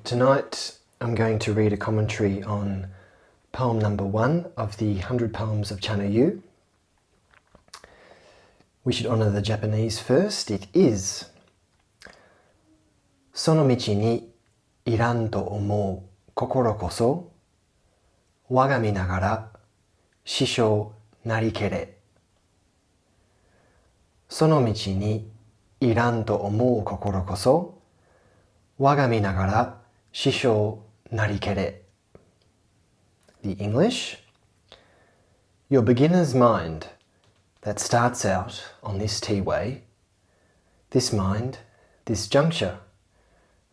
Tonight I'm going to read a commentary on poem number 1 of the 100 Poems of Chanoyu. We should honour the Japanese first. It is Sono michi ni iran to omou kokoro koso waga mi nagara shishou narikere. Sono michi ni iran to omou kokoro koso waga mi nagara shishou narikere. The English: your beginner's mind that starts out on this T-way, this mind, this juncture,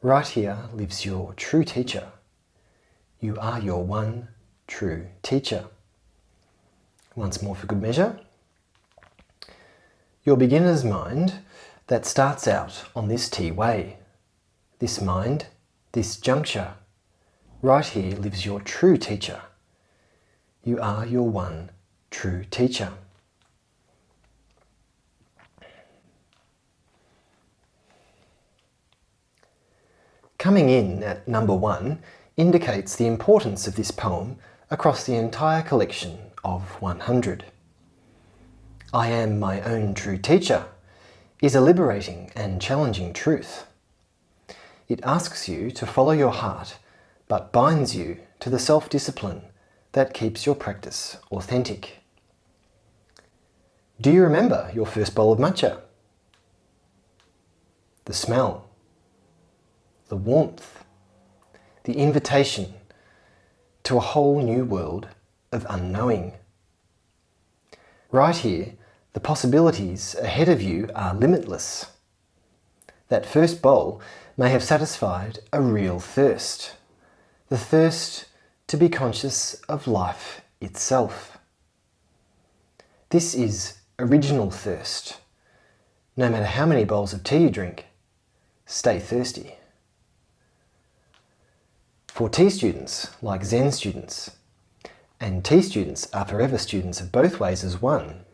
right here lives your true teacher. You are your one true teacher. Once more for good measure. Your beginner's mind that starts out on this T-way, this mind, this juncture, right here lives your true teacher. You are your one true teacher. Coming in at number 1 indicates the importance of this poem across the entire collection of 100. I am my own true teacher is a liberating and challenging truth. It asks you to follow your heart, but binds you to the self-discipline that keeps your practice authentic. Do you remember your first bowl of matcha? The smell, the warmth, the invitation to a whole new world of unknowing. Right here, the possibilities ahead of you are limitless. That first bowl may have satisfied a real thirst, the thirst to be conscious of life itself. This is original thirst. No matter how many bowls of tea you drink, stay thirsty. For tea students, like Zen students, and tea students are forever students of both ways as one,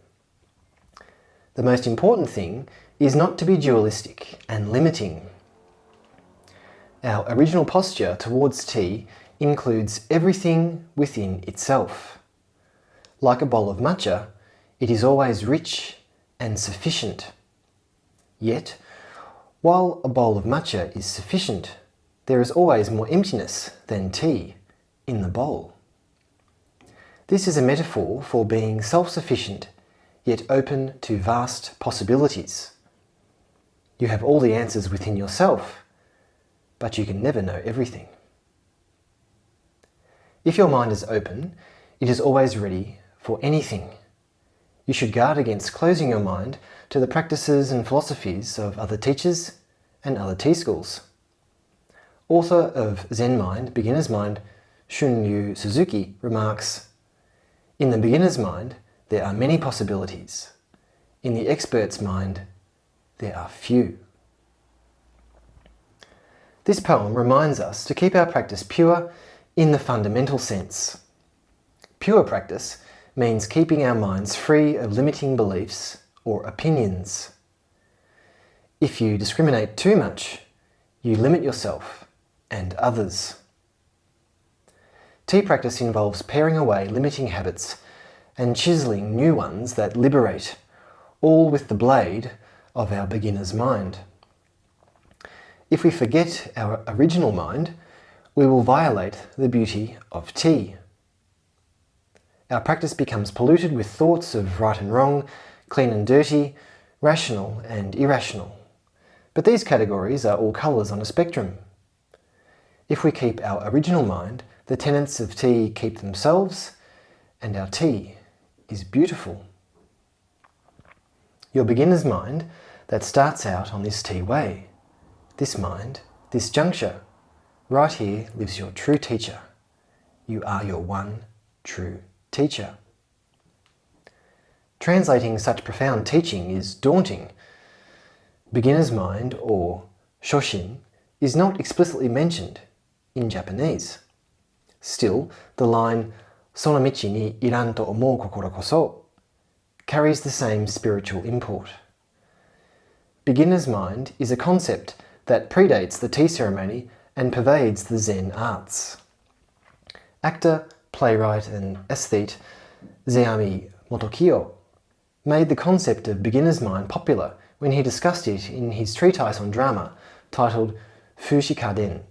the most important thing is not to be dualistic and limiting. Our original posture towards tea includes everything within itself. Like a bowl of matcha, it is always rich and sufficient. Yet, while a bowl of matcha is sufficient, there is always more emptiness than tea in the bowl. This is a metaphor for being self-sufficient, yet open to vast possibilities. You have all the answers within yourself, but you can never know everything. If your mind is open, it is always ready for anything. You should guard against closing your mind to the practices and philosophies of other teachers and other tea schools. Author of Zen Mind, Beginner's Mind, Chanoyu Suzuki remarks, "In the beginner's mind, there are many possibilities. In the expert's mind, there are few." This poem reminds us to keep our practice pure in the fundamental sense. Pure practice means keeping our minds free of limiting beliefs or opinions. If you discriminate too much, you limit yourself and others. Tea practice involves paring away limiting habits and chiseling new ones that liberate, all with the blade of our beginner's mind. If we forget our original mind, we will violate the beauty of tea. Our practice becomes polluted with thoughts of right and wrong, clean and dirty, rational and irrational. But these categories are all colours on a spectrum. If we keep our original mind, the tenets of tea keep themselves, and our tea is beautiful. Your beginner's mind that starts out on this tea way, this mind, this juncture, right here lives your true teacher. You are your one true teacher. Translating such profound teaching is daunting. Beginner's mind, or shoshin, is not explicitly mentioned in Japanese. Still, the line "Sono michi ni iran to omou kokoro koso" carries the same spiritual import. Beginner's mind is a concept that predates the tea ceremony and pervades the Zen arts. Actor, playwright and aesthete Zeami Motokiyo made the concept of beginner's mind popular when he discussed it in his treatise on drama titled Fushikaden,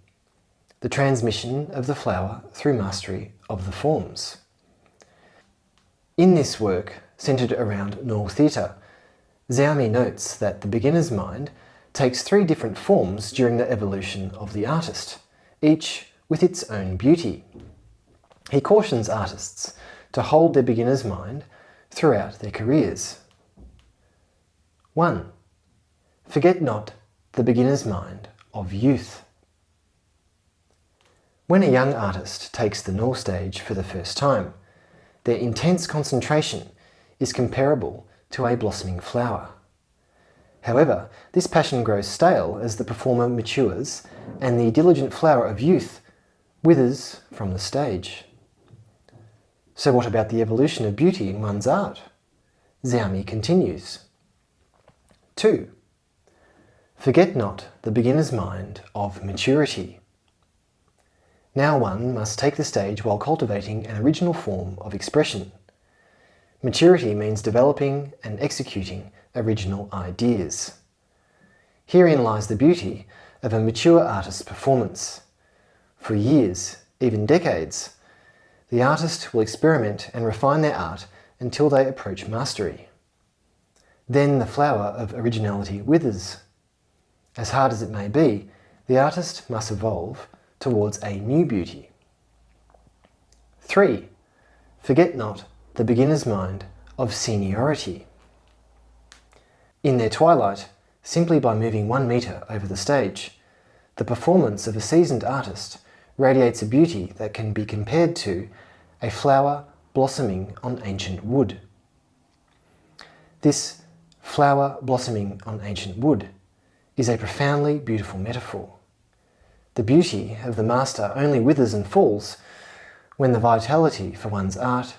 the transmission of the flower through mastery of the forms. In this work, centred around Noh theatre, Zeami notes that the beginner's mind takes 3 different forms during the evolution of the artist, each with its own beauty. He cautions artists to hold their beginner's mind throughout their careers. 1. Forget not the beginner's mind of youth. When a young artist takes the Noh stage for the first time, their intense concentration is comparable to a blossoming flower. However, this passion grows stale as the performer matures and the diligent flower of youth withers from the stage. So what about the evolution of beauty in one's art? Zeami continues. 2. Forget not the beginner's mind of maturity. Now one must take the stage while cultivating an original form of expression. Maturity means developing and executing original ideas. Herein lies the beauty of a mature artist's performance. For years, even decades, the artist will experiment and refine their art until they approach mastery. Then the flower of originality withers. As hard as it may be, the artist must evolve towards a new beauty. 3. Forget not the beginner's mind of seniority. In their twilight, simply by moving 1 metre over the stage, the performance of a seasoned artist radiates a beauty that can be compared to a flower blossoming on ancient wood. This flower blossoming on ancient wood is a profoundly beautiful metaphor. The beauty of the master only withers and falls when the vitality for one's art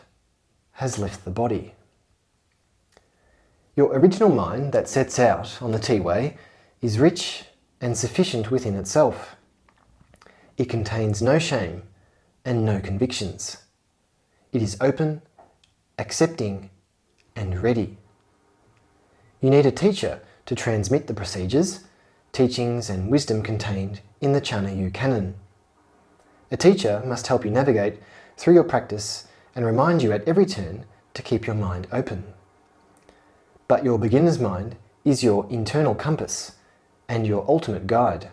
has left the body. Your original mind that sets out on the T-way is rich and sufficient within itself. It contains no shame and no convictions. It is open, accepting, and ready. You need a teacher to transmit the procedures, teachings, and wisdom contained in the Chanoyu canon. A teacher must help you navigate through your practice and remind you at every turn to keep your mind open. But your beginner's mind is your internal compass and your ultimate guide.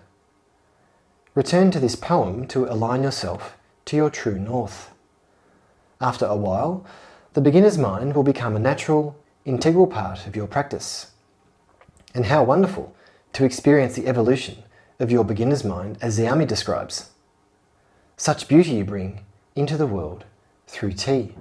Return to this poem to align yourself to your true north. After a while, the beginner's mind will become a natural, integral part of your practice. And how wonderful to experience the evolution of your beginner's mind as Zeami describes. Such beauty you bring into the world through tea.